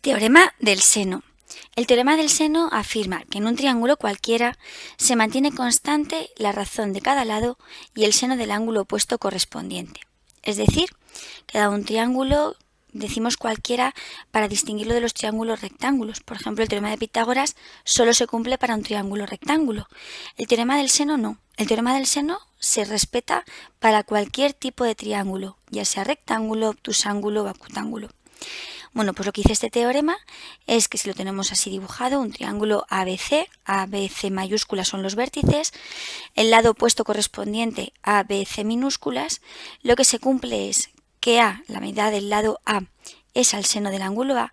Teorema del seno. El teorema del seno afirma que en un triángulo cualquiera se mantiene constante la razón de cada lado y el seno del ángulo opuesto correspondiente. Es decir, que dado un triángulo, decimos cualquiera para distinguirlo de los triángulos rectángulos. Por ejemplo, el teorema de Pitágoras solo se cumple para un triángulo rectángulo. El teorema del seno no. El teorema del seno se respeta para cualquier tipo de triángulo, ya sea rectángulo, obtusángulo o acutángulo. Bueno, pues lo que dice este teorema es que si lo tenemos así dibujado, un triángulo ABC, ABC mayúsculas son los vértices, el lado opuesto correspondiente a BC minúsculas, lo que se cumple es que A, la medida del lado A, es al seno del ángulo A,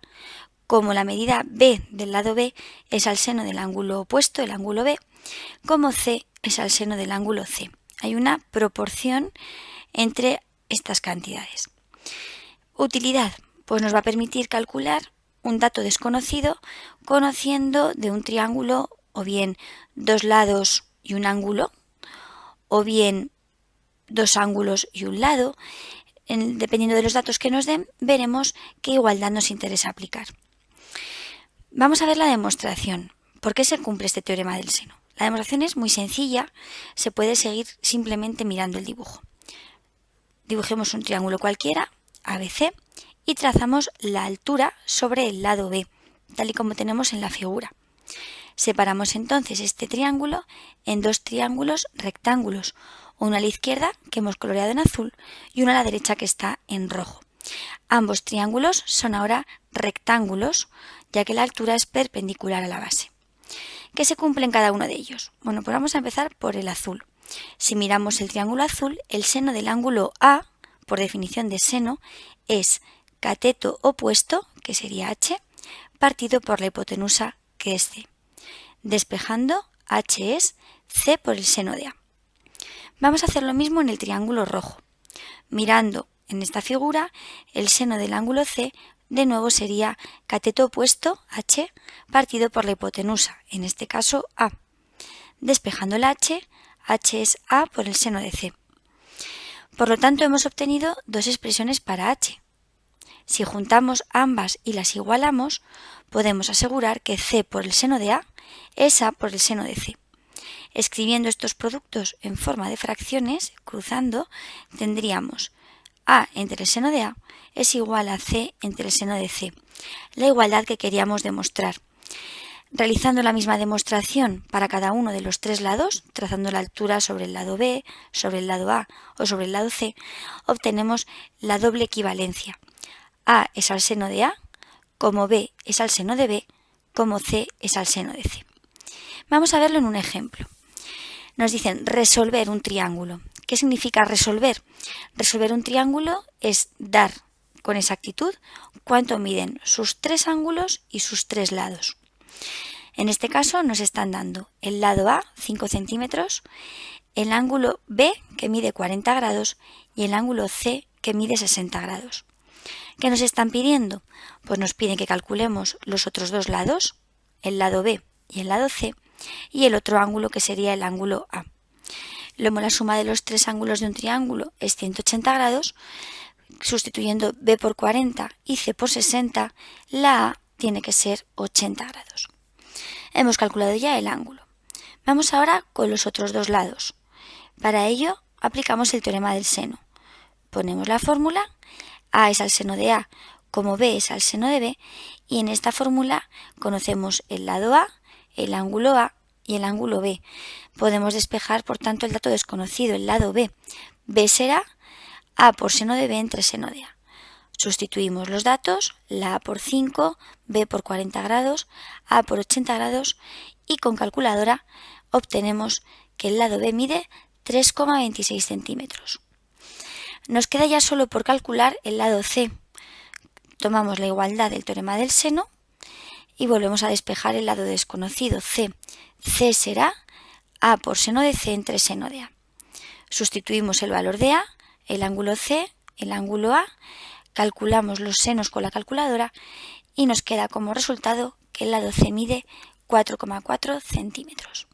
como la medida B del lado B es al seno del ángulo opuesto, el ángulo B, como C es al seno del ángulo C. Hay una proporción entre estas cantidades. Utilidad. Pues nos va a permitir calcular un dato desconocido conociendo de un triángulo o bien dos lados y un ángulo, o bien dos ángulos y un lado. Dependiendo de los datos que nos den, veremos qué igualdad nos interesa aplicar. Vamos a ver la demostración. ¿Por qué se cumple este teorema del seno? La demostración es muy sencilla, se puede seguir simplemente mirando el dibujo. Dibujemos un triángulo cualquiera, ABC, y trazamos la altura sobre el lado B, tal y como tenemos en la figura. Separamos entonces este triángulo en dos triángulos rectángulos, uno a la izquierda que hemos coloreado en azul y uno a la derecha que está en rojo. Ambos triángulos son ahora rectángulos, ya que la altura es perpendicular a la base. ¿Qué se cumple en cada uno de ellos? Bueno, pues vamos a empezar por el azul. Si miramos el triángulo azul, el seno del ángulo A, por definición de seno, es cateto opuesto, que sería H, partido por la hipotenusa, que es C. Despejando, H es C por el seno de A. Vamos a hacer lo mismo en el triángulo rojo. Mirando en esta figura, el seno del ángulo C de nuevo sería cateto opuesto, H, partido por la hipotenusa, en este caso A. Despejando el H, H es A por el seno de C. Por lo tanto, hemos obtenido dos expresiones para H. Si juntamos ambas y las igualamos, podemos asegurar que C por el seno de A es A por el seno de C. Escribiendo estos productos en forma de fracciones, cruzando, tendríamos A entre el seno de A es igual a C entre el seno de C, la igualdad que queríamos demostrar. Realizando la misma demostración para cada uno de los tres lados, trazando la altura sobre el lado B, sobre el lado A o sobre el lado C, obtenemos la doble equivalencia. A es al seno de A, como B es al seno de B, como C es al seno de C. Vamos a verlo en un ejemplo. Nos dicen resolver un triángulo. ¿Qué significa resolver? Resolver un triángulo es dar con exactitud cuánto miden sus tres ángulos y sus tres lados. En este caso nos están dando el lado A, 5 centímetros, el ángulo B, que mide 40 grados, y el ángulo C, que mide 60 grados. ¿Qué nos están pidiendo? Pues nos piden que calculemos los otros dos lados, el lado B y el lado C, y el otro ángulo que sería el ángulo A. Luego la suma de los tres ángulos de un triángulo es 180 grados, sustituyendo B por 40 y C por 60, la A tiene que ser 80 grados. Hemos calculado ya el ángulo. Vamos ahora con los otros dos lados. Para ello aplicamos el teorema del seno. Ponemos la fórmula, A es al seno de A, como B es al seno de B, y en esta fórmula conocemos el lado A, el ángulo A y el ángulo B. Podemos despejar, por tanto, el dato desconocido, el lado B. B será A por seno de B entre seno de A. Sustituimos los datos, la A por 5, B por 40 grados, A por 80 grados, y con calculadora obtenemos que el lado B mide 3,26 centímetros. Nos queda ya solo por calcular el lado C. Tomamos la igualdad del teorema del seno y volvemos a despejar el lado desconocido, C. C será A por seno de C entre seno de A. Sustituimos el valor de A, el ángulo C, el ángulo A, calculamos los senos con la calculadora y nos queda como resultado que el lado C mide 4,4 centímetros.